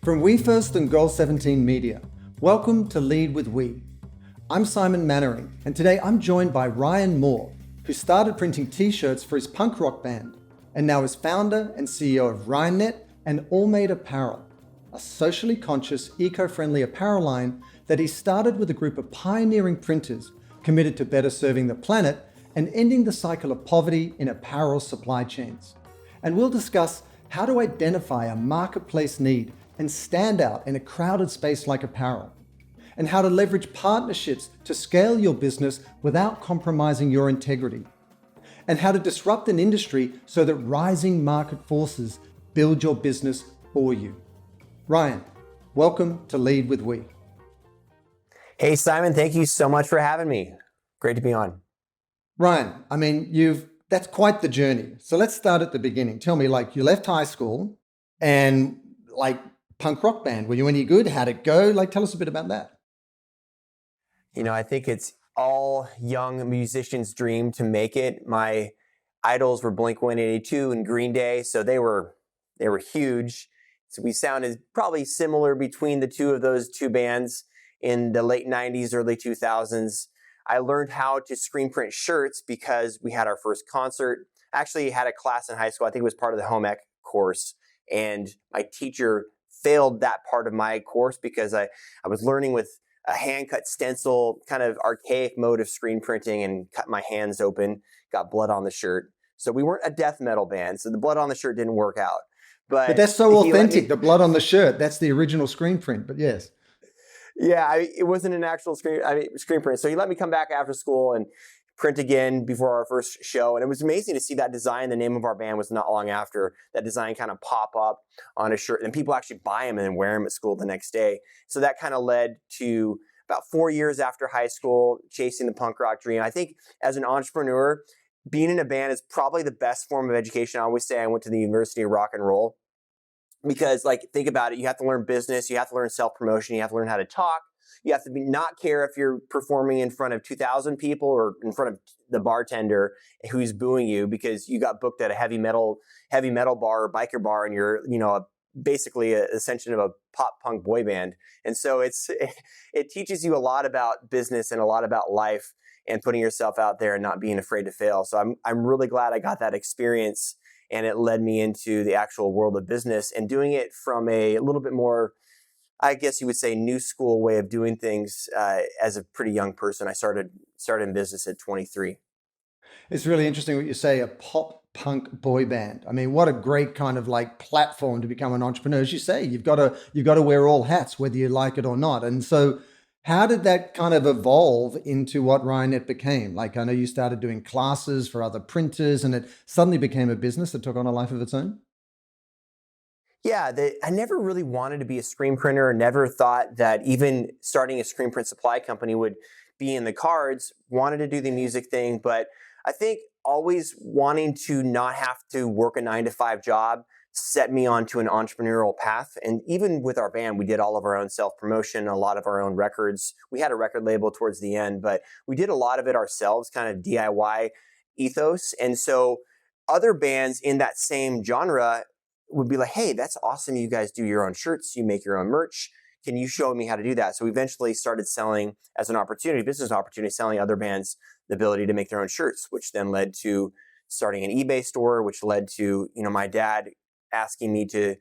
From We First and Goal 17 Media, welcome to Lead with We. I'm Simon Mannering, and today I'm joined by Ryan Moor, who started printing T-shirts for his punk rock band, and now is founder and CEO of RyanNet and Allmade Apparel, a socially conscious, eco-friendly apparel line that he started with a group of pioneering printers committed to better serving the planet and ending the cycle of poverty in apparel supply chains. And we'll discuss how to identify a marketplace need and stand out in a crowded space like apparel, and how to leverage partnerships to scale your business without compromising your integrity, and how to disrupt an industry so that rising market forces build your business for you. Ryan, welcome to Lead with We. Hey, Simon, thank you so much for having me. Great to be on. Ryan, that's quite the journey. So let's start at the beginning. Tell me, you left high school and punk rock band. Were you any good? How'd it go? Tell us a bit about that. I think it's all young musicians' dream to make it. My idols were Blink-182 and Green Day, so they were huge. So we sounded probably similar between the two of those two bands in the late 90s, early 2000s. I learned how to screen print shirts because we had our first concert. Actually had a class in high school. I think it was part of the home ec course. And my teacher failed that part of my course because I was learning with a hand-cut stencil, kind of archaic mode of screen printing, and cut my hands open, got blood on the shirt. So we weren't a death metal band, so the blood on the shirt didn't work out. But that's so authentic, the blood on the shirt. That's the original screen print, but yes. Yeah, it wasn't an actual screen print. So he let me come back after school and print again before our first show. And it was amazing to see that design. The name of our band was not long after that design kind of pop up on a shirt. And people actually buy them and then wear them at school the next day. So that kind of led to about 4 years after high school, chasing the punk rock dream. I think as an entrepreneur, being in a band is probably the best form of education. I always say I went to the University of Rock and Roll. Because think about it, you have to learn business, you have to learn self-promotion, you have to learn how to talk, you have to not care if you're performing in front of 2,000 people or in front of the bartender who's booing you because you got booked at a heavy metal bar or biker bar and you're, basically an extension of a pop punk boy band. And so it teaches you a lot about business and a lot about life and putting yourself out there and not being afraid to fail. So I'm really glad I got that experience. And it led me into the actual world of business and doing it from a little bit more, I guess you would say, new school way of doing things as a pretty young person. I started in business at 23. It's really interesting what you say, a pop punk boy band. What a great kind of platform to become an entrepreneur. As you say, you've got to wear all hats, whether you like it or not. And so how did that kind of evolve into what RyanNet became? I know you started doing classes for other printers and it suddenly became a business that took on a life of its own? Yeah, I never really wanted to be a screen printer. Never thought that even starting a screen print supply company would be in the cards. Wanted to do the music thing, but I think always wanting to not have to work a 9-to-5 job set me onto an entrepreneurial path. And even with our band, we did all of our own self-promotion, a lot of our own records. We had a record label towards the end, but we did a lot of it ourselves, kind of DIY ethos. And so other bands in that same genre would be like, hey, that's awesome. You guys do your own shirts. You make your own merch. Can you show me how to do that? So we eventually started selling as an opportunity, business opportunity, selling other bands the ability to make their own shirts, which then led to starting an eBay store, which led to, my dad asking me to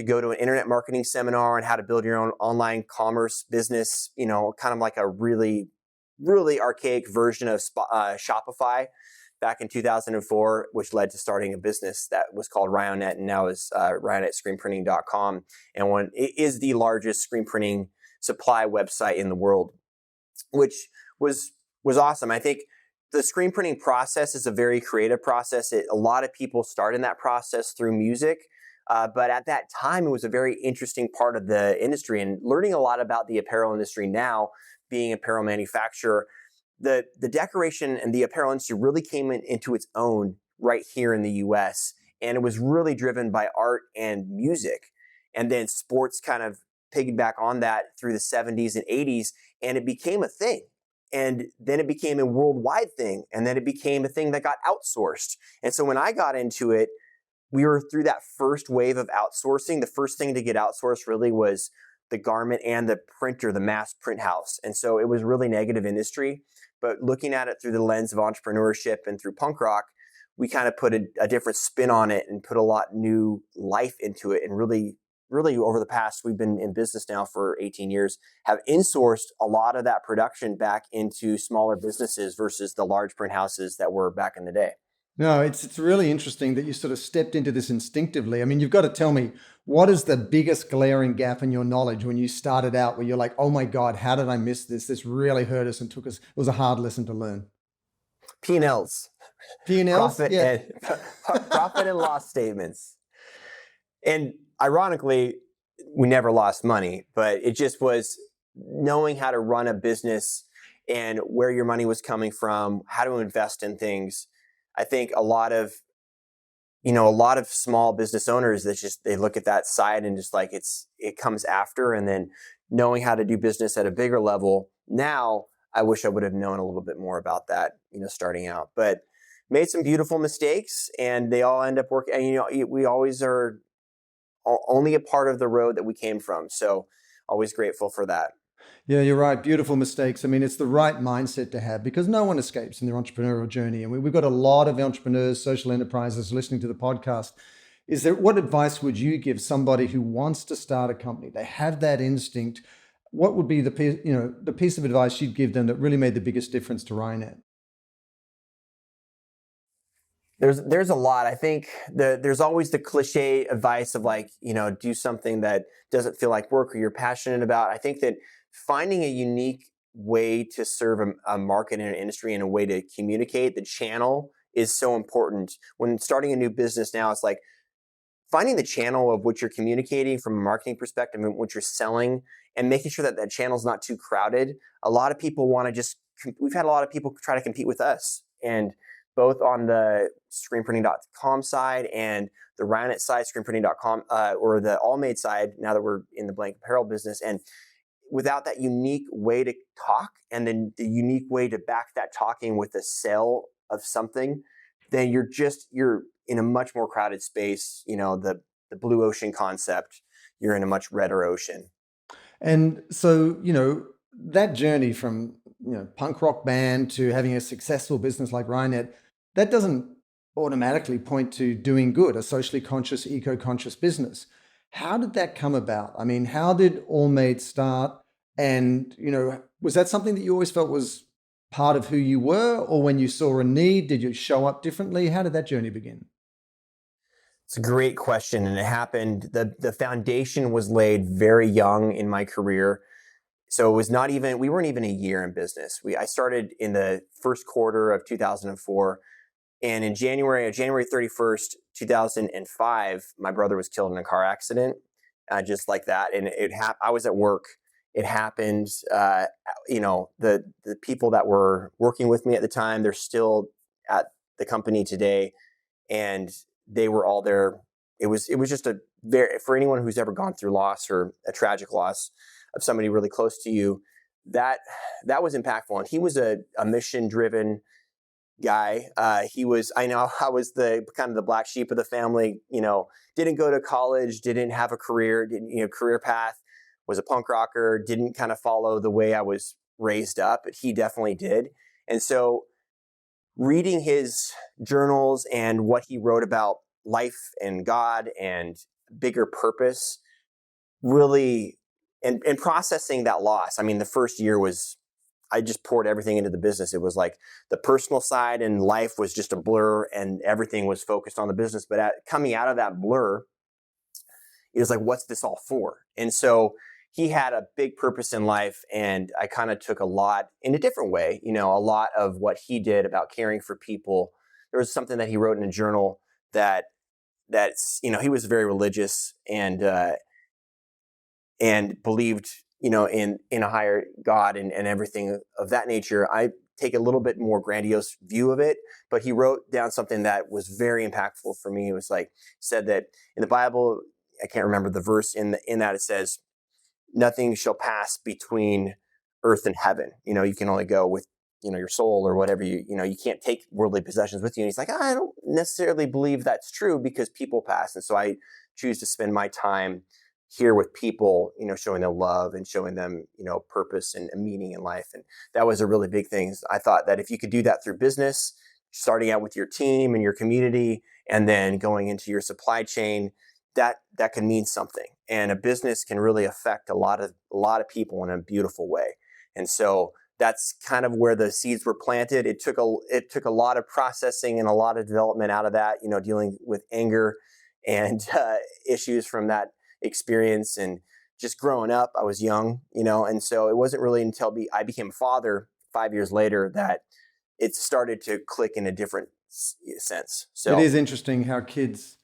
go to an internet marketing seminar on how to build your own online commerce business, kind of like a really, really archaic version of Shopify back in 2004, which led to starting a business that was called RyanNet and now is RyanNetScreenPrinting.com. And it is the largest screen printing supply website in the world, which was awesome. I think the screen printing process is a very creative process. A lot of people start in that process through music. But at that time, it was a very interesting part of the industry, and learning a lot about the apparel industry now, being an apparel manufacturer, the decoration and the apparel industry really came into its own right here in the US. And it was really driven by art and music. And then sports kind of piggyback on that through the 70s and 80s, and it became a thing. And then it became a worldwide thing. And then it became a thing that got outsourced. And so when I got into it, we were through that first wave of outsourcing. The first thing to get outsourced really was the garment and the printer, the mass print house. And so it was really negative industry. But looking at it through the lens of entrepreneurship and through punk rock, we kind of put a different spin on it and put a lot new life into it. And really over the past, we've been in business now for 18 years, have insourced a lot of that production back into smaller businesses versus the large print houses that were back in the day. No, it's really interesting that you sort of stepped into this instinctively. I mean, you've got to tell me, what is the biggest glaring gap in your knowledge when you started out where you're like, oh my God, how did I miss this? This really hurt us and took us, it was a hard lesson to learn. P&Ls. P&Ls? Profit, Yeah. profit and loss statements. And ironically, we never lost money, but it just was knowing how to run a business and where your money was coming from, how to invest in things. I think a lot of small business owners that just, they look at that side and just like it comes after, and then knowing how to do business at a bigger level. Now, I wish I would have known a little bit more about that, starting out, but made some beautiful mistakes and they all end up working. And, we always are only a part of the road that we came from. So always grateful for that. Yeah, you're right. Beautiful mistakes. I mean, it's the right mindset to have because no one escapes in their entrepreneurial journey. And we've got a lot of entrepreneurs, social enterprises listening to the podcast. What advice would you give somebody who wants to start a company? They have that instinct. What would be the piece of advice you'd give them that really made the biggest difference to Ryan? There's a lot. I think there's always the cliche advice of like, do something that doesn't feel like work or you're passionate about. I think that finding a unique way to serve a market in an industry and a way to communicate the channel is so important. When starting a new business now, it's like finding the channel of what you're communicating from a marketing perspective and what you're selling and making sure that channel is not too crowded. A lot of people want to we've had a lot of people try to compete with us, and both on the screenprinting.com side and the Ryan side, screenprinting.com, or the Allmade side, now that we're in the blank apparel business. And without that unique way to talk and then the unique way to back that talking with a sale of something, then you're in a much more crowded space. The blue ocean concept, you're in a much redder ocean. And so, that journey from, punk rock band to having a successful business like Ryan, that doesn't automatically point to doing good, a socially conscious, eco-conscious business. How did that come about? I mean, how did Allmade start? And, was that something that you always felt was part of who you were? Or when you saw a need, did you show up differently? How did that journey begin? It's a great question. And it happened, the foundation was laid very young in my career. So we weren't even a year in business. I started in the first quarter of 2004. And in January 31st, 2005, my brother was killed in a car accident, just like that. And I was at work. It happened. The people that were working with me at the time, they're still at the company today, and they were all there. It was just for anyone who's ever gone through loss or a tragic loss of somebody really close to you, that was impactful. And he was a mission-driven guy. I was the kind of the black sheep of the family, didn't go to college, didn't have a career, career path, was a punk rocker, didn't kind of follow the way I was raised up, but he definitely did. And so reading his journals and what he wrote about life and God and bigger purpose really, and processing that loss. I mean, the first year I just poured everything into the business. It was like the personal side and life was just a blur and everything was focused on the business. But coming out of that blur, it was like, what's this all for? And so he had a big purpose in life, and I kind of took a lot in a different way, a lot of what he did about caring for people. There was something that he wrote in a journal that's he was very religious and believed, in a higher God and everything of that nature. I take a little bit more grandiose view of it, but he wrote down something that was very impactful for me. It was said that in the Bible, I can't remember the verse in that it says, nothing shall pass between earth and heaven. You can only go with your soul or whatever, you can't take worldly possessions with you. And he's like, I don't necessarily believe that's true because people pass. And so I choose to spend my time here with people, showing them love and showing them, purpose and a meaning in life. And that was a really big thing. I thought that if you could do that through business, starting out with your team and your community, and then going into your supply chain, that can mean something. And a business can really affect a lot of people in a beautiful way. And so that's kind of where the seeds were planted. It took a lot of processing and a lot of development out of that, dealing with anger and issues from that experience. And just growing up, I was young, and so it wasn't really until I became a father 5 years later that it started to click in a different sense. So it is interesting how kids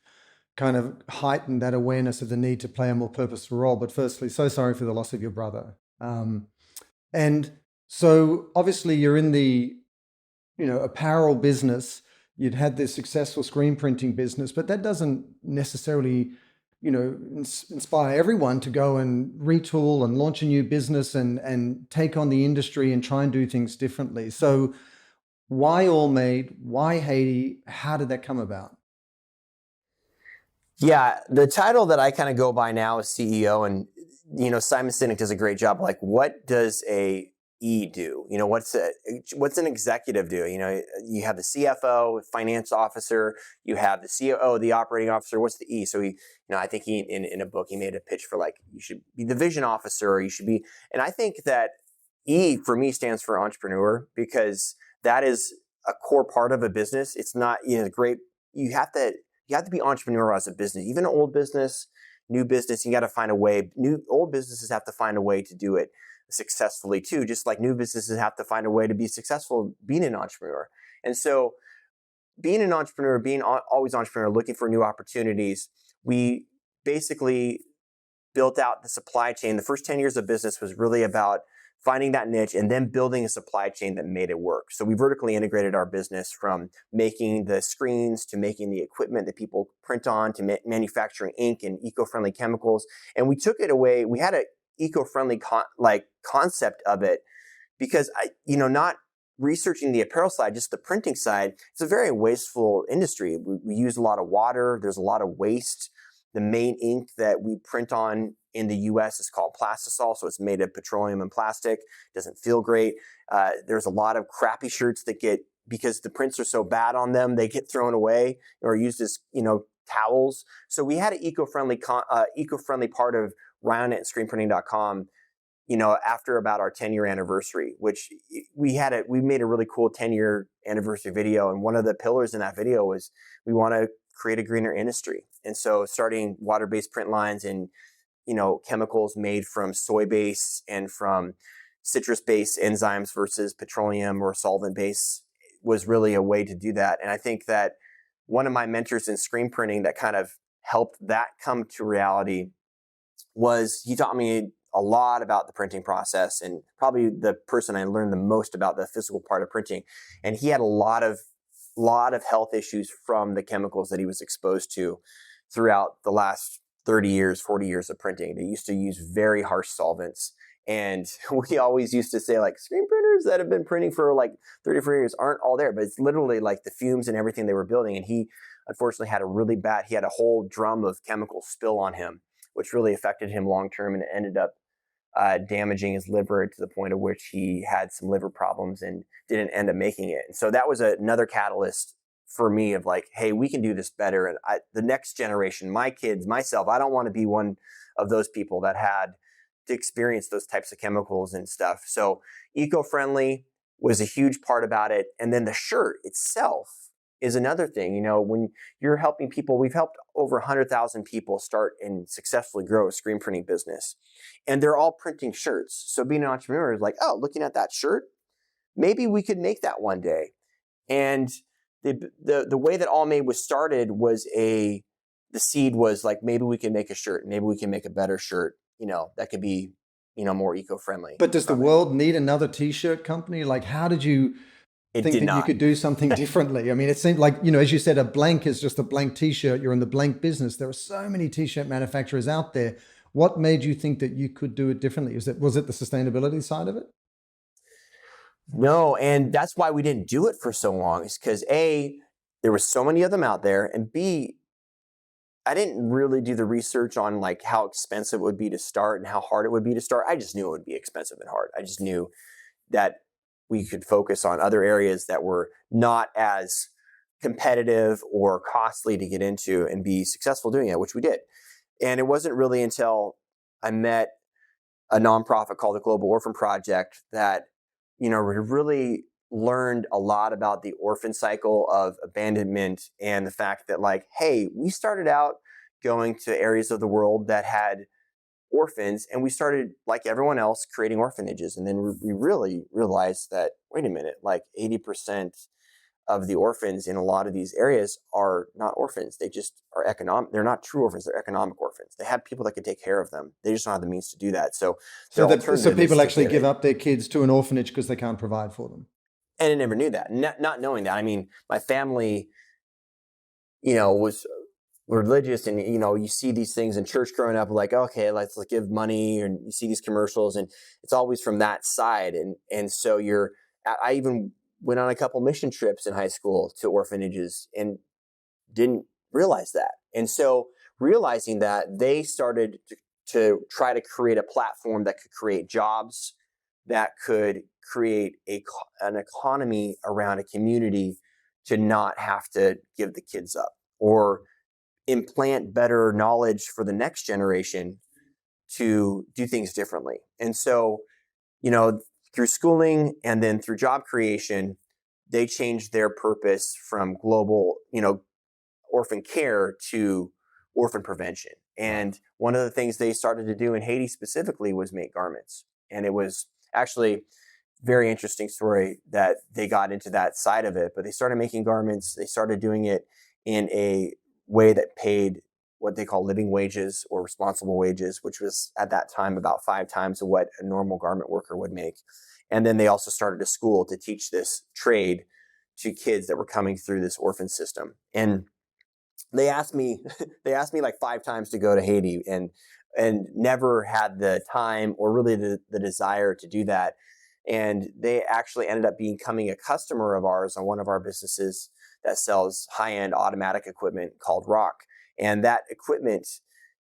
kind of heighten that awareness of the need to play a more purposeful role. But firstly, so sorry for the loss of your brother. And so obviously you're in the, apparel business. You'd had this successful screen printing business, but that doesn't necessarily, inspire everyone to go and retool and launch a new business and take on the industry and try and do things differently. So why Allmade? Why Haiti? How did that come about? Yeah, the title that I kind of go by now is CEO, and Simon Sinek does a great job. Like, what does a E do? What's an executive do? You have the CFO, finance officer, you have the COO, the operating officer. What's the E? So I think he in a book he made a pitch for like you should be the vision officer, or you should be. And I think that E for me stands for entrepreneur, because that is a core part of a business. It's not great. You have to be entrepreneurial as a business, even an old business, new business. You got to find a way. Old businesses have to find a way to do it successfully too, just like new businesses have to find a way to be successful being an entrepreneur. And so being an entrepreneur, being always entrepreneur, looking for new opportunities, we basically built out the supply chain. The first 10 years of business was really about finding that niche and then building a supply chain that made it work. So we vertically integrated our business from making the screens to making the equipment that people print on to manufacturing ink and eco-friendly chemicals. And we took it away. We had an eco-friendly concept of it because not researching the apparel side, just the printing side, it's a very wasteful industry. We use a lot of water. There's a lot of waste. The main ink that we print on in the US is called plastisol, so it's made of petroleum and plastic. It doesn't feel great. There's a lot of crappy shirts that because the prints are so bad on them, they get thrown away or used as towels. So we had an eco-friendly part of Ryonet and screenprinting.com after about our 10-year anniversary, which we made a really cool 10-year anniversary video. And one of the pillars in that video was we want to create a greener industry. And so starting water-based print lines and, chemicals made from soy base and from citrus-based enzymes versus petroleum or solvent base was really a way to do that. And I think that one of my mentors in screen printing that kind of helped that come to reality was he taught me a lot about the printing process, and probably the person I learned the most about the physical part of printing. And he had a lot of health issues from the chemicals that he was exposed to throughout the last 30 years, 40 years of printing. They used to use very harsh solvents. And we always used to say, like, screen printers that have been printing for like 34 years aren't all there, but it's literally like the fumes and everything they were building. And he unfortunately had a whole drum of chemicals spill on him, which really affected him long-term, and it ended up damaging his liver to the point of which he had some liver problems and didn't end up making it. And so that was another catalyst for me of like, hey, we can do this better. And the next generation, my kids, myself, I don't want to be one of those people that had to experience those types of chemicals and stuff. So eco-friendly was a huge part about it. And then the shirt itself is another thing. When you're helping people, we've helped over 100,000 people start and successfully grow a screen printing business. And they're all printing shirts. So being an entrepreneur is like, oh, looking at that shirt, maybe we could make that one day. And the way that Allmade was started was the seed was like, maybe we can make a shirt, maybe we can make a better shirt, that could be, more eco-friendly. But does the world need another T-shirt company? Like, how did you think that you could do something differently? I mean, it seemed like, as you said, a blank is just a blank T-shirt. You're in the blank business. There are so many T-shirt manufacturers out there. What made you think that you could do it differently? Was it the sustainability side of it? No, and that's why we didn't do it for so long, is because A, there were so many of them out there, and B, I didn't really do the research on like how expensive it would be to start and how hard it would be to start. I just knew it would be expensive and hard. I just knew that we could focus on other areas that were not as competitive or costly to get into and be successful doing it, which we did. And it wasn't really until I met a nonprofit called the Global Orphan Project that, we really learned a lot about the orphan cycle of abandonment and the fact that, like, hey, we started out going to areas of the world that had orphans, and we started, like everyone else, creating orphanages. And then we really realized that, wait a minute, like 80% of the orphans in a lot of these areas are not orphans. They just are economic. They're not true orphans. They're economic orphans. They have people that can take care of them. They just don't have the means to do that. So, So people actually give up their kids to an orphanage because they can't provide for them. And I never knew that. Not knowing that. I mean, my family, was religious, and you see these things in church growing up, like, okay, let's give money, and you see these commercials, and it's always from that side. And so I even went on a couple mission trips in high school to orphanages and didn't realize that. And so realizing that, they started to try to create a platform that could create jobs, that could create an economy around a community to not have to give the kids up, or implant better knowledge for the next generation to do things differently. And so, through schooling and then through job creation, they changed their purpose from global, orphan care to orphan prevention. And one of the things they started to do in Haiti specifically was make garments. And it was actually very interesting story that they got into that side of it, but they started making garments. They started doing it in a way that paid what they call living wages or responsible wages, which was at that time about 5 times of what a normal garment worker would make. And then they also started a school to teach this trade to kids that were coming through this orphan system. And they asked me like 5 times to go to Haiti, and never had the time or really the desire to do that. And they actually ended up becoming a customer of ours on one of our businesses that sells high-end automatic equipment called Rock. And that equipment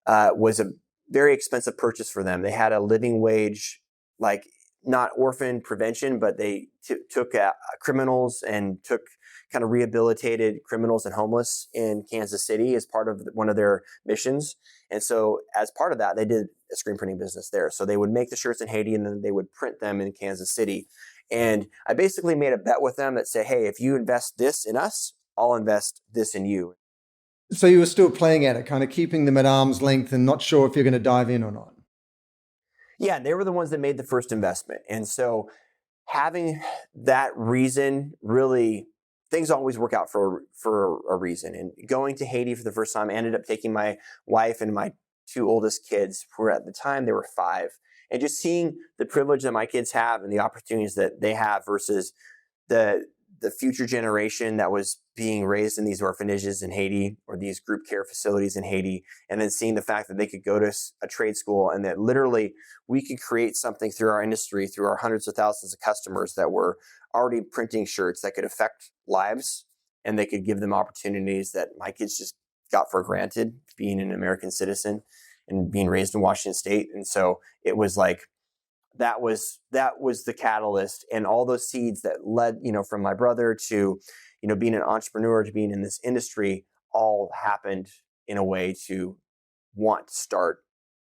was a very expensive purchase for them. They had a living wage, like not orphan prevention, but they took criminals and took kind of rehabilitated criminals and homeless in Kansas City as part of one of their missions. And so as part of that, they did a screen printing business there. So they would make the shirts in Haiti, and then they would print them in Kansas City. And I basically made a bet with them that say, hey, if you invest this in us, I'll invest this in you. So you were still playing at it, kind of keeping them at arm's length and not sure if you're going to dive in or not. Yeah, they were the ones that made the first investment. And so having that reason, really, things always work out for a reason. And going to Haiti for the first time, I ended up taking my wife and my 2 oldest kids, who were at the time, they were 5. And just seeing the privilege that my kids have and the opportunities that they have versus the future generation that was being raised in these orphanages in Haiti, or these group care facilities in Haiti, and then seeing the fact that they could go to a trade school, and that literally we could create something through our industry, through our hundreds of thousands of customers that were already printing shirts that could affect lives, and they could give them opportunities that my kids just got for granted, being an American citizen and being raised in Washington State. And so it was like, that was the catalyst, and all those seeds that led, from my brother to, being an entrepreneur, to being in this industry, all happened in a way to want to start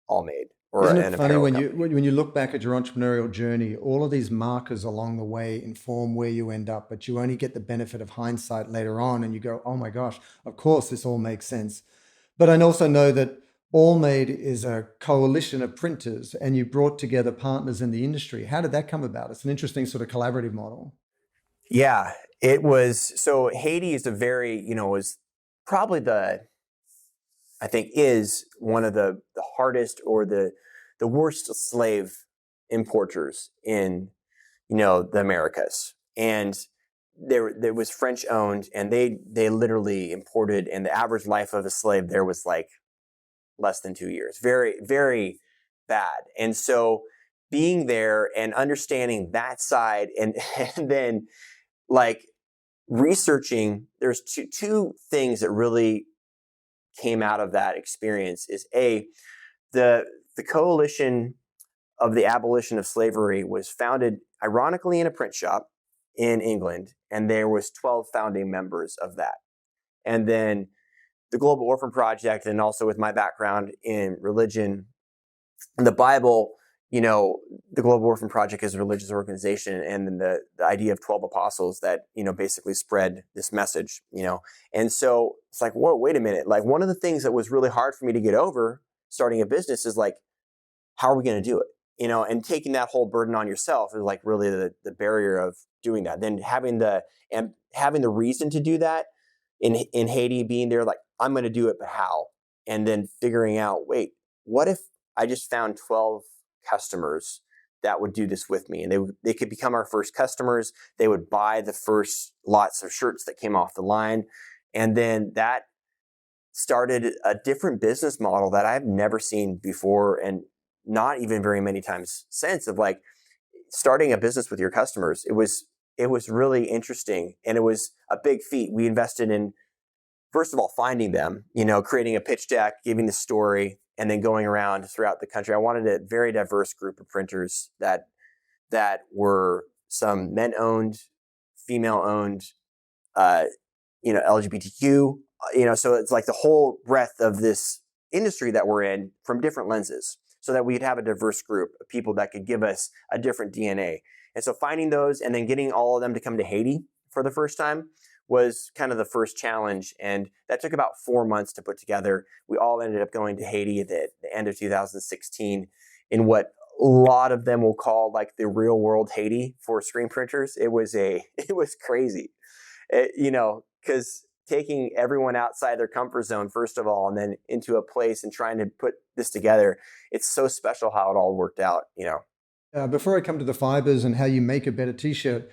Allmade, or Isn't an it funny apparel when company. you look back at your entrepreneurial journey, all of these markers along the way inform where you end up, but you only get the benefit of hindsight later on, and you go, "Oh my gosh, of course this all makes sense." But I also know that Allmade is a coalition of printers, and you brought together partners in the industry. How did that come about? It's an interesting sort of collaborative model. Yeah, it was. So Haiti is was probably I think is one of the hardest, or the worst slave importers in, the Americas. And there was French owned, and they literally imported, and the average life of a slave there was like less than 2 years. Very, very bad. And so being there and understanding that side, and and then like researching, there's two things that really came out of that experience. Is the coalition of the abolition of slavery was founded ironically in a print shop in England, and there was 12 founding members of that. And then the Global Orphan Project, and also with my background in religion and the Bible, the Global Orphan Project is a religious organization, and then the idea of 12 apostles that, basically spread this message, And so it's like, whoa, wait a minute. Like, one of the things that was really hard for me to get over starting a business is like, how are we going to do it? And taking that whole burden on yourself is like really the barrier of doing that. Then having the reason to do that in Haiti, being there, like, I'm going to do it, but how? And then figuring out, wait, what if I just found 12 customers that would do this with me, and they could become our first customers. They would buy the first lots of shirts that came off the line, and then that started a different business model that I've never seen before, and not even very many times since, of like starting a business with your customers. It was really interesting, and it was a big feat. We invested in, first of all, finding them, creating a pitch deck, giving the story, and then going around throughout the country. I wanted a very diverse group of printers that were some men-owned, female-owned, LGBTQ, so it's like the whole breadth of this industry that we're in from different lenses, so that we'd have a diverse group of people that could give us a different DNA. And so finding those and then getting all of them to come to Haiti for the first time was kind of the first challenge. And that took about 4 months to put together. We all ended up going to Haiti at the end of 2016 in what a lot of them will call like the real world Haiti for screen printers. It was crazy, because taking everyone outside their comfort zone, first of all, and then into a place and trying to put this together, it's so special how it all worked out, Before I come to the fibers and how you make a better t-shirt,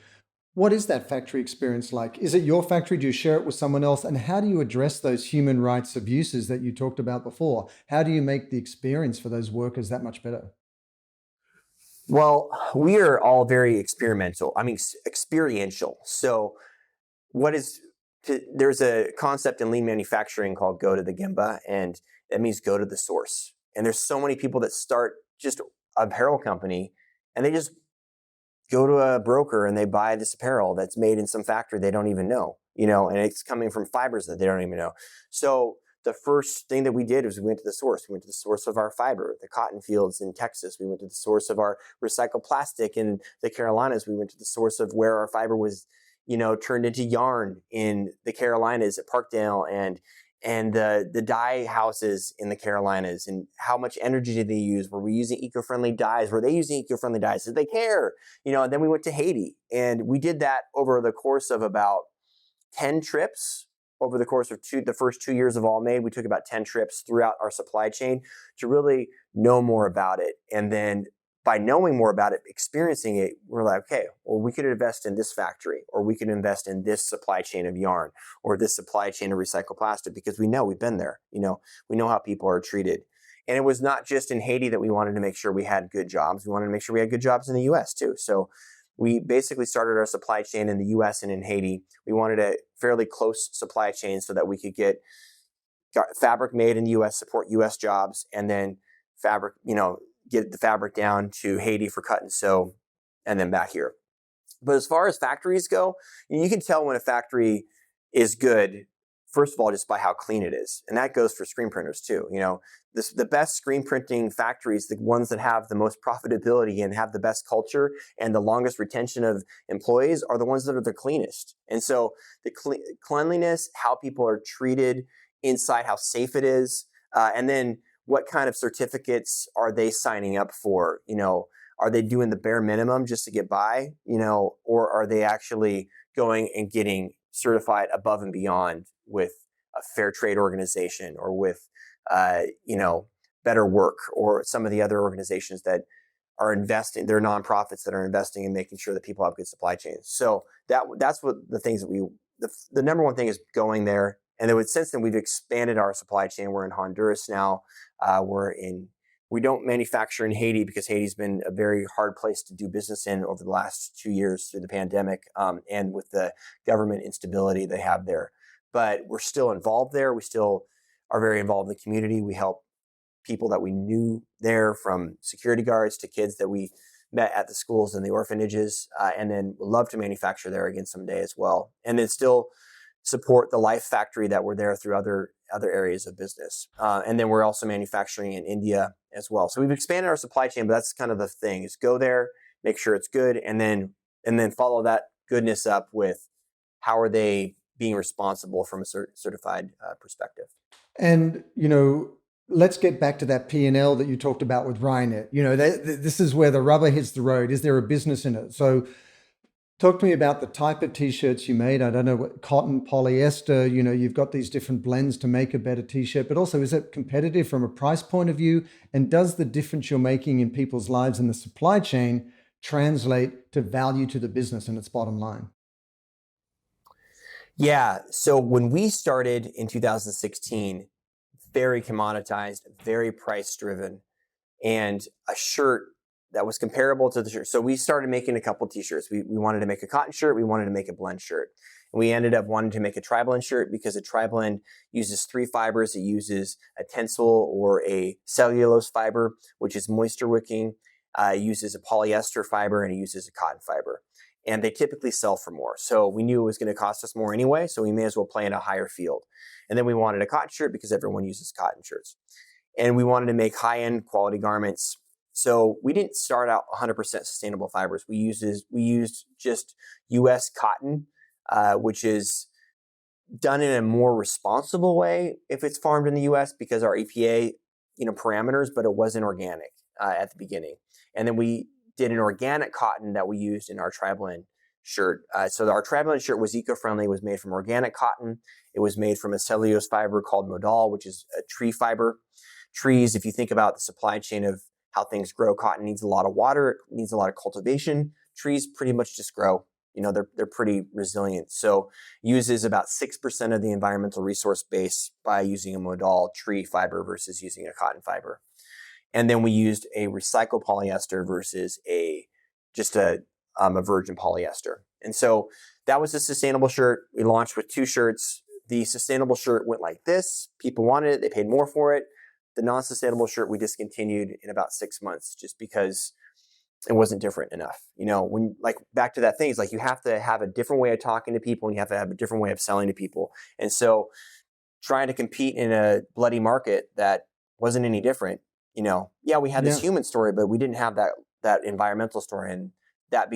what is that factory experience like? Is it your factory? Do you share it with someone else? And how do you address those human rights abuses that you talked about before? How do you make the experience for those workers that much better? Well, we are all very experiential. So there's a concept in lean manufacturing called go to the Gemba, and that means go to the source. And there's so many people that start just an apparel company, and they just go to a broker and they buy this apparel that's made in some factory they don't even know, and it's coming from fibers that they don't even know. So the first thing that we did was we went to the source. We went to the source of our fiber, the cotton fields in Texas. We went to the source of our recycled plastic in the Carolinas. We went to the source of where our fiber was, turned into yarn in the Carolinas at Parkdale, and the dye houses in the Carolinas, and how much energy did they use? Were we using eco-friendly dyes? Were they using eco-friendly dyes? Did they care? And then we went to Haiti, and we did that over the course of about 10 trips. Over the course of the first 2 years of Allmade, we took about 10 trips throughout our supply chain to really know more about it. And then by knowing more about it, experiencing it, we're like, okay, well, we could invest in this factory, or we could invest in this supply chain of yarn, or this supply chain of recycled plastic, because we know we've been there. We know how people are treated. And it was not just in Haiti that we wanted to make sure we had good jobs. We wanted to make sure we had good jobs in the US too. So we basically started our supply chain in the US and in Haiti. We wanted a fairly close supply chain so that we could get fabric made in the US, support US jobs, and then fabric, get the fabric down to Haiti for cut and sew, and then back here. But as far as factories go, you can tell when a factory is good, first of all, just by how clean it is. And that goes for screen printers too. The best screen printing factories, the ones that have the most profitability and have the best culture and the longest retention of employees, are the ones that are the cleanest. And so the cleanliness, how people are treated inside, how safe it is, and then what kind of certificates are they signing up for? Are they doing the bare minimum just to get by? Or are they actually going and getting certified above and beyond with a fair trade organization, or with, Better Work, or some of the other organizations that are investing, they're nonprofits that are investing in making sure that people have good supply chains. So that's what the things that the number one thing is going there. And then since then, we've expanded our supply chain. We're in Honduras now. We're in We don't manufacture in Haiti because Haiti's been a very hard place to do business in over the last 2 years through the pandemic, and with the government instability they have there. But we're still involved there. We still are very involved in the community. We help people that we knew there, from security guards to kids that we met at the schools and the orphanages, and then would love to manufacture there again someday as well. And then still support the Life Factory that we're there through other areas of business. And then we're also manufacturing in India as well. So we've expanded our supply chain, but that's kind of the thing, is go there, make sure it's good, and then follow that goodness up with how are they being responsible from a certified perspective. And, let's get back to that P&L that you talked about with Ryanair. This is where the rubber hits the road. Is there a business in it? So talk to me about the type of T-shirts you made. I don't know, what cotton, polyester, you've got these different blends to make a better T-shirt, but also, is it competitive from a price point of view? And does the difference you're making in people's lives in the supply chain translate to value to the business and its bottom line? Yeah. So when we started in 2016, very commoditized, very price driven, and a shirt that was comparable to the shirt. So we started making a couple T-shirts. We wanted to make a cotton shirt. We wanted to make a blend shirt. And we ended up wanting to make a tri-blend shirt because a tri-blend uses 3 fibers. It uses a tencel or a cellulose fiber, which is moisture wicking. It uses a polyester fiber, and it uses a cotton fiber. And they typically sell for more. So we knew it was going to cost us more anyway, so we may as well play in a higher field. And then we wanted a cotton shirt because everyone uses cotton shirts. And we wanted to make high-end quality garments. So we didn't start out 100% sustainable fibers. We used just U.S. cotton, which is done in a more responsible way if it's farmed in the U.S. because our EPA, parameters, but it wasn't organic at the beginning. And then we did an organic cotton that we used in our tri-blend shirt. So our tri-blend shirt was eco-friendly. It was made from organic cotton. It was made from a cellulose fiber called modal, which is a tree fiber. Trees, if you think about the supply chain of how things grow, cotton needs a lot of water, it needs a lot of cultivation. Trees pretty much just grow. They're pretty resilient. So uses about 6% of the environmental resource base by using a modal tree fiber versus using a cotton fiber. And then we used a recycled polyester versus a virgin polyester. And so that was a sustainable shirt. We launched with 2 shirts. The sustainable shirt went like this. People wanted it. They paid more for it. The non-sustainable shirt we discontinued in about 6 months just because it wasn't different enough. Back to that thing, it's like you have to have a different way of talking to people, and you have to have a different way of selling to people. And so trying to compete in a bloody market that wasn't any different, we had this human story, but we didn't have that environmental story. And that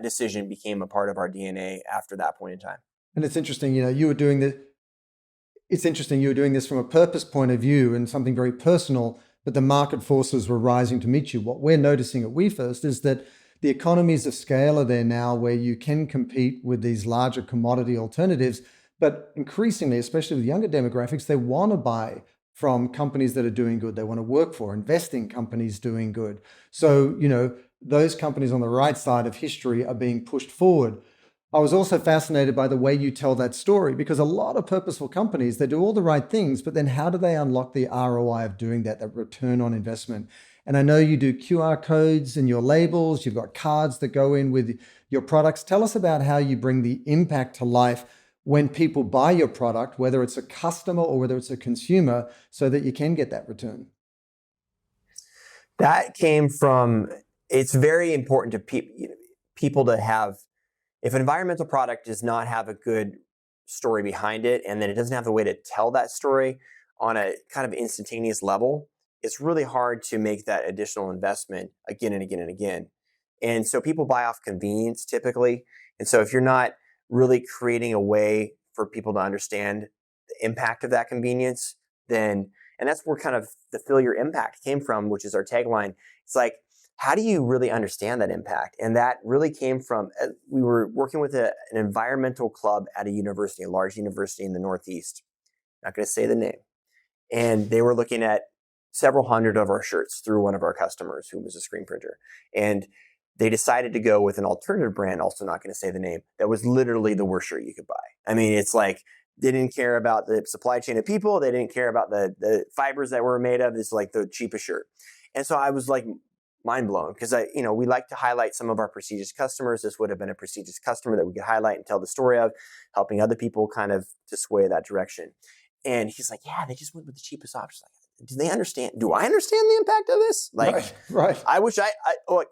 decision became a part of our DNA after that point in time. And it's interesting, you were doing this. It's interesting you were doing this from a purpose point of view and something very personal, but the market forces were rising to meet you. What we're noticing at WeFirst is that the economies of scale are there now where you can compete with these larger commodity alternatives, but increasingly, especially with younger demographics, they want to buy from companies that are doing good. They want to work for, invest in companies doing good. So, those companies on the right side of history are being pushed forward. I was also fascinated by the way you tell that story, because a lot of purposeful companies, they do all the right things, but then how do they unlock the ROI of doing that return on investment? And I know you do QR codes in your labels. You've got cards that go in with your products. Tell us about how you bring the impact to life when people buy your product, whether it's a customer or whether it's a consumer, so that you can get that return. That came from, it's very important to people to have, if an environmental product does not have a good story behind it, and then it doesn't have a way to tell that story on a kind of instantaneous level, it's really hard to make that additional investment again and again and again. And so people buy off convenience typically. And so if you're not really creating a way for people to understand the impact of that convenience, then, and that's where kind of the Feel Your Impact came from, which is our tagline. It's like, how do you really understand that impact? And that really came from, we were working with an environmental club at a university, a large university in the Northeast. Not going to say the name. And they were looking at several hundred of our shirts through one of our customers who was a screen printer. And they decided to go with an alternative brand, also not going to say the name, that was literally the worst shirt you could buy. I mean, it's like They didn't care about the supply chain of people. They didn't care about the fibers that were made of. It's like the cheapest shirt. And so I was like mind blown because we like to highlight some of our prestigious customers. This would have been a prestigious customer that we could highlight and tell the story of, helping other people kind of to sway that direction. And he's like, yeah, they just went with the cheapest option. Like, do they understand? Do I understand the impact of this? Like, right. I wish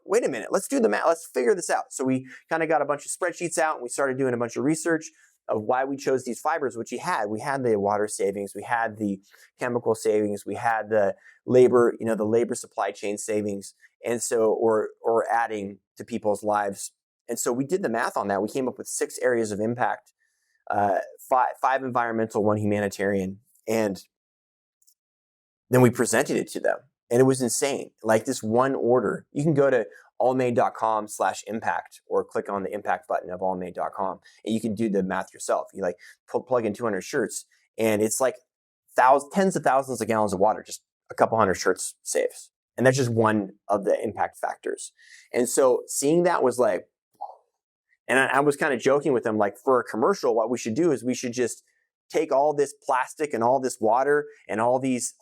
wait a minute, let's do the math. Let's figure this out. So we kind of got a bunch of spreadsheets out and we started doing a bunch of research of why we chose these fibers, which we had the water savings, we had the chemical savings, we had the labor, the labor supply chain savings. And so, or adding to people's lives. And so we did the math on that. We came up with 6 areas of impact, 5 environmental, 1 humanitarian. And then we presented it to them. And it was insane. Like this one order, you can go to allmade.com/impact or click on the impact button of allmade.com and you can do the math yourself. You like plug in 200 shirts and it's like tens of thousands of gallons of water, just a couple hundred shirts saves. And that's just one of the impact factors. And so seeing that was like, and I was kind of joking with them, like for a commercial, what we should do is we should just take all this plastic and all this water and all this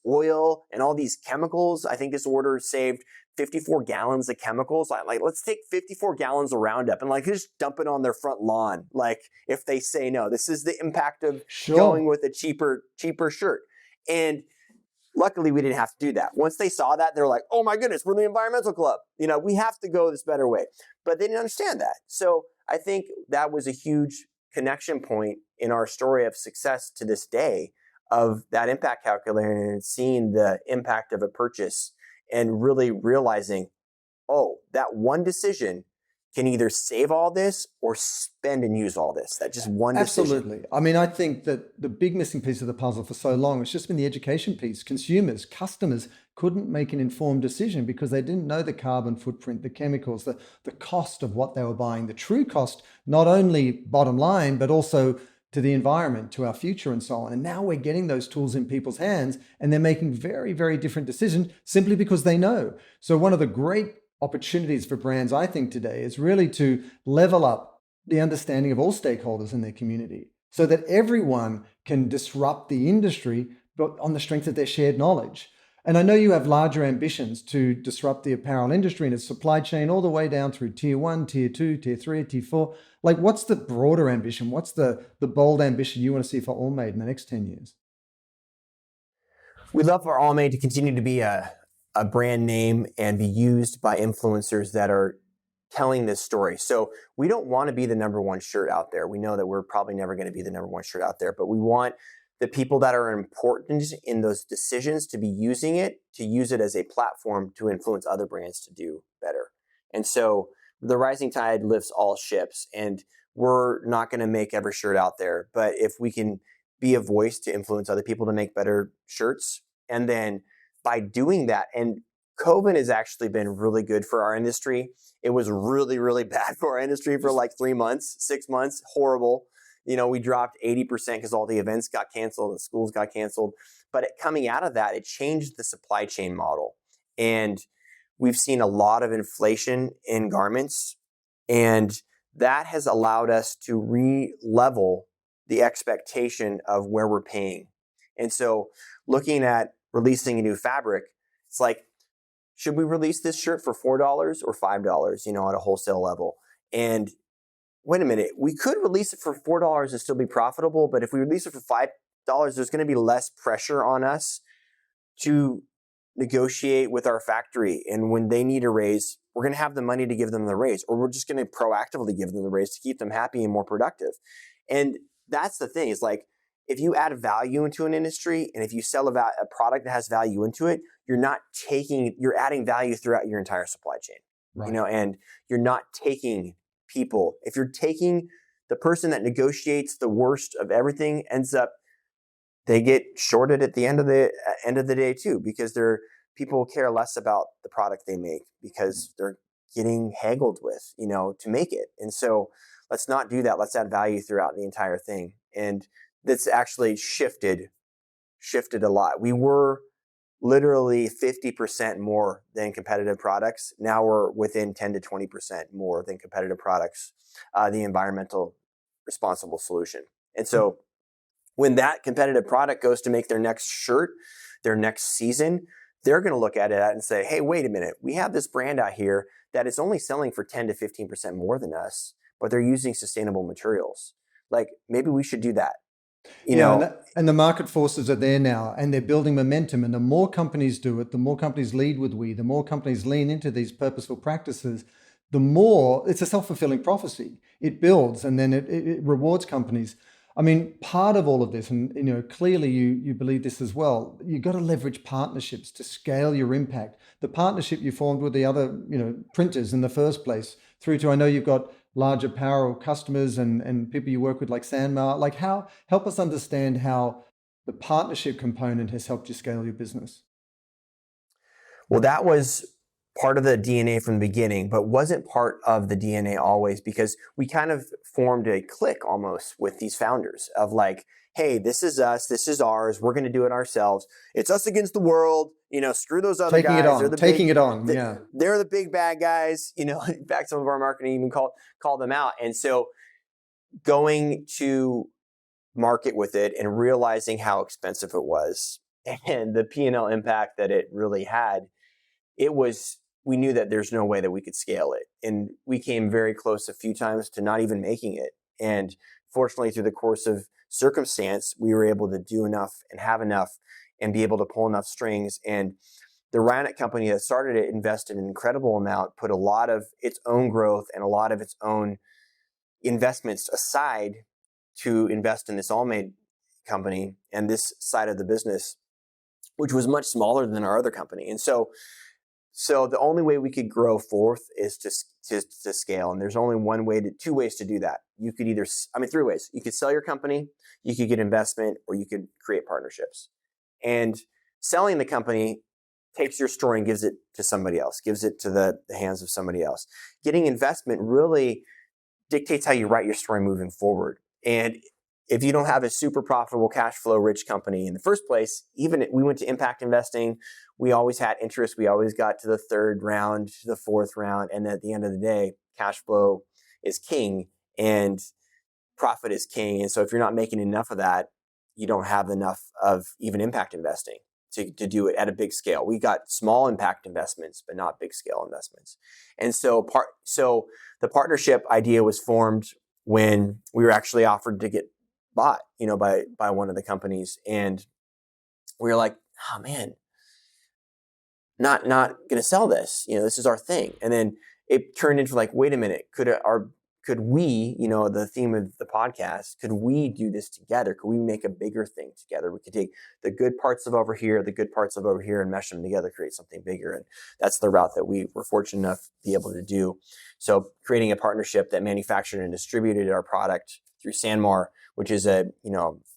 oil and all these chemicals. I think this order saved 54 gallons of chemicals. Like, let's take 54 gallons of Roundup and like just dump it on their front lawn. Like if they say no, this is the impact of going with a cheaper shirt. And luckily we didn't have to do that. Once they saw that, they're like, oh my goodness, we're the environmental club. We have to go this better way. But they didn't understand that. So I think that was a huge connection point in our story of success to this day of that impact calculator and seeing the impact of a purchase and really realizing, oh, that one decision can either save all this or spend and use all this. That just one decision. Absolutely. I mean, I think that the big missing piece of the puzzle for so long has just been the education piece. Consumers, customers couldn't make an informed decision because they didn't know the carbon footprint, the chemicals, the cost of what they were buying, the true cost, not only bottom line, but also to the environment, to our future and so on. And now we're getting those tools in people's hands and they're making very, very different decisions simply because they know. So one of the great opportunities for brands, I think, today is really to level up the understanding of all stakeholders in their community so that everyone can disrupt the industry, but on the strength of their shared knowledge. And I know you have larger ambitions to disrupt the apparel industry and its supply chain all the way down through tier 1, tier 2, tier 3, tier 4. Like, what's the broader ambition? What's the bold ambition you want to see for Allmade in the next 10 years? We'd love for Allmade to continue to be a brand name and be used by influencers that are telling this story. So we don't want to be the number one shirt out there. We know that we're probably never going to be the number one shirt out there, but we want the people that are important in those decisions to be using it, to use it as a platform to influence other brands to do better. And so the rising tide lifts all ships, and we're not going to make every shirt out there. But if we can be a voice to influence other people to make better shirts, and then by doing that, and COVID has actually been really good for our industry. It was really, really bad for our industry for like 3 months, 6 months, horrible. We dropped 80% because all the events got canceled and schools got canceled. But coming out of that, it changed the supply chain model. And we've seen a lot of inflation in garments. And that has allowed us to re-level the expectation of where we're paying. And so looking at releasing a new fabric, it's like, should we release this shirt for $4 or $5, at a wholesale level? And wait a minute, we could release it for $4 and still be profitable, but if we release it for $5, there's going to be less pressure on us to negotiate with our factory. And when they need a raise, we're going to have the money to give them the raise, or we're just going to proactively give them the raise to keep them happy and more productive. And that's the thing, is like, if you add value into an industry, and if you sell a product that has value into it, you're adding value throughout your entire supply chain, right. And you're not taking people. If you're taking the person that negotiates the worst of everything, they get shorted at the end of the day too, because people care less about the product they make because they're getting haggled with, to make it. And so let's not do that. Let's add value throughout the entire thing. And that's actually shifted a lot. We were literally 50% more than competitive products. Now we're within 10 to 20% more than competitive products, the environmental responsible solution. And so when that competitive product goes to make their next shirt, their next season, they're going to look at it and say, hey, wait a minute, we have this brand out here that is only selling for 10 to 15% more than us, but they're using sustainable materials. Like, maybe we should do that. You know, and the market forces are there now, and they're building momentum. And the more companies do it, the more companies lead with we, the more companies lean into these purposeful practices, the more it's a self-fulfilling prophecy. It builds, and then it rewards companies. I mean, part of all of this, and clearly you believe this as well. You got to leverage partnerships to scale your impact. The partnership you formed with the other printers in the first place, through to, I know you've got large apparel customers and people you work with like Sanmar. Like, help us understand how the partnership component has helped you scale your business. Well, that was part of the DNA from the beginning, but wasn't part of the DNA always, because we kind of formed a clique almost with these founders of like, hey, this is us, this is ours, we're going to do it ourselves. It's us against the world. Screw those other taking guys. Taking it on. Yeah. They're the big bad guys. In fact, some of our marketing even call them out. And so going to market with it and realizing how expensive it was and the P&L impact that it really had, we knew that there's no way that we could scale it. And we came very close a few times to not even making it. And fortunately, through the course of circumstance, we were able to do enough and have enough and be able to pull enough strings. And the Ryanet company that started it invested an incredible amount, put a lot of its own growth and a lot of its own investments aside to invest in this Allmade company and this side of the business, which was much smaller than our other company. And so the only way we could grow forth is to scale. And there's only two ways to do that. You could three ways. You could sell your company, you could get investment, or you could create partnerships. And selling the company takes your story and gives it to somebody else, gives it to the hands of somebody else. Getting investment really dictates how you write your story moving forward. And if you don't have a super profitable, cash flow rich company in the first place, even we went to impact investing, we always had interest. We always got to the third round, to the fourth round. And at the end of the day, cash flow is king and profit is king. And so if you're not making enough of that, you don't have enough of even impact investing to do it at a big scale. We got small impact investments, but not big scale investments. And so the partnership idea was formed when we were actually offered to get bought, by one of the companies. And we were like, oh man, not going to sell this. This is our thing. And then it turned into like, wait a minute, could we, the theme of the podcast, could we do this together? Could we make a bigger thing together? We could take the good parts of over here, the good parts of over here, and mesh them together, create something bigger. And that's the route that we were fortunate enough to be able to do. So creating a partnership that manufactured and distributed our product through Sanmar, which is a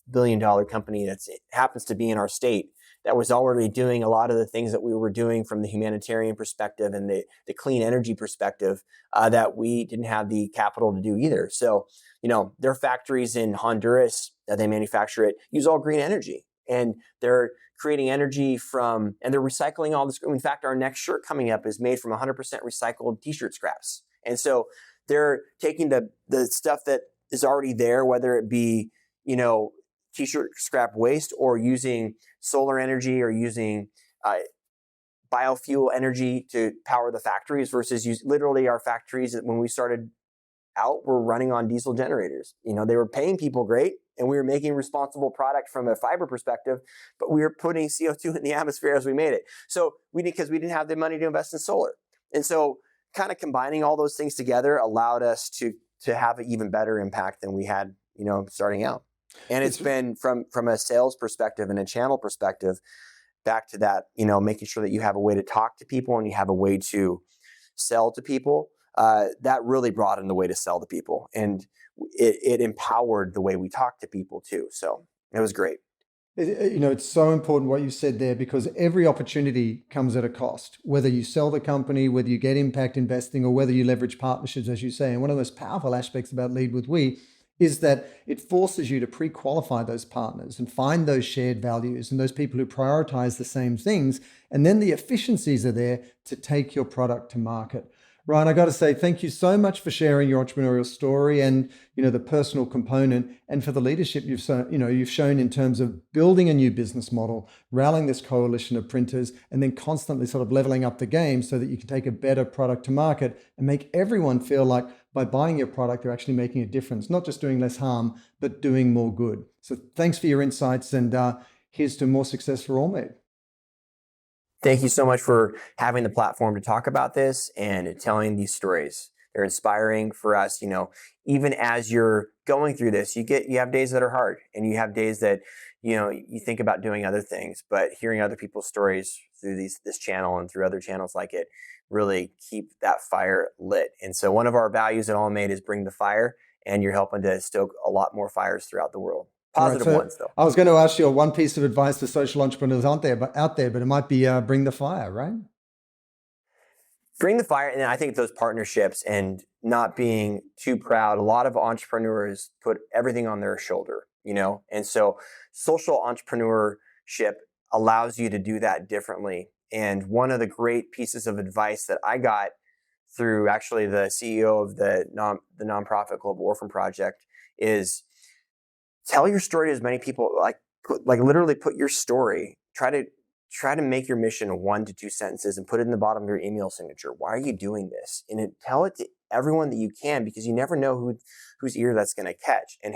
billion-dollar company that happens to be in our state, that was already doing a lot of the things that we were doing from the humanitarian perspective and the clean energy perspective that we didn't have the capital to do either. So, their factories in Honduras that they manufacture it use all green energy, and they're creating energy and they're recycling all this. In fact, our next shirt coming up is made from 100% recycled T-shirt scraps. And so they're taking the stuff that is already there, whether it be, T-shirt scrap waste or using solar energy or using biofuel energy to power the factories versus literally our factories when we started out were running on diesel generators. They were paying people great and we were making responsible product from a fiber perspective, but we were putting CO2 in the atmosphere as we made it. So because we didn't have the money to invest in solar. And so kind of combining all those things together allowed us to have an even better impact than we had, starting out. And it's been from a sales perspective and a channel perspective, back to that, making sure that you have a way to talk to people and you have a way to sell to people. That really broadened the way to sell to people, and it empowered the way we talk to people too. So it was great. It's so important what you said there, because every opportunity comes at a cost, whether you sell the company, whether you get impact investing, or whether you leverage partnerships, as you say. And one of the most powerful aspects about Lead with We is that it forces you to pre-qualify those partners and find those shared values and those people who prioritize the same things. And then the efficiencies are there to take your product to market. Ryan, I got to say, thank you so much for sharing your entrepreneurial story and, the personal component, and for the leadership you've shown in terms of building a new business model, rallying this coalition of printers, and then constantly sort of leveling up the game so that you can take a better product to market and make everyone feel like by buying your product, they're actually making a difference, not just doing less harm, but doing more good. So thanks for your insights, and here's to more success for Allmade. Thank you so much for having the platform to talk about this and telling these stories. They're inspiring for us. Even as you're going through this, you have days that are hard, and you have days that, you think about doing other things, but hearing other people's stories through this channel and through other channels like it really keep that fire lit. And so one of our values at Allmade is bring the fire, and you're helping to stoke a lot more fires throughout the world. Positive ones, though. I was going to ask you one piece of advice for social entrepreneurs out there, but it might be bring the fire, right? Bring the fire, and I think those partnerships and not being too proud. A lot of entrepreneurs put everything on their shoulder, and so social entrepreneurship allows you to do that differently. And one of the great pieces of advice that I got through actually the CEO of the nonprofit Global Orphan Project is tell your story to as many people, like literally put your story, try to make your mission 1 to 2 sentences and put it in the bottom of your email signature. Why are you doing this? And tell it to everyone that you can, because you never know whose ear that's going to catch and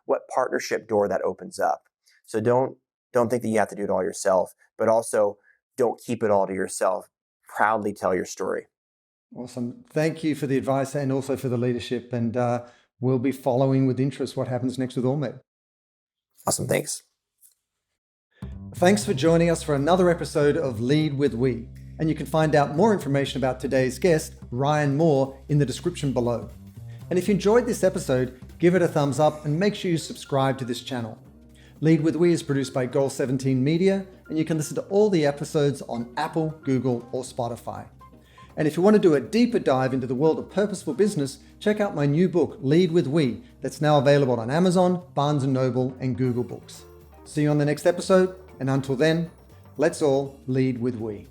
what partnership door that opens up. So don't think that you have to do it all yourself, but also don't keep it all to yourself. Proudly tell your story. Awesome. Thank you for the advice and also for the leadership. And we'll be following with interest what happens next with Allmade. Awesome. Thanks. Thanks for joining us for another episode of Lead with We. And you can find out more information about today's guest, Ryan Moor, in the description below. And if you enjoyed this episode, give it a thumbs up and make sure you subscribe to this channel. Lead with We is produced by Goal 17 Media, and you can listen to all the episodes on Apple, Google, or Spotify. And if you want to do a deeper dive into the world of purposeful business, check out my new book, Lead with We, that's now available on Amazon, Barnes & Noble, and Google Books. See you on the next episode, and until then, let's all lead with we.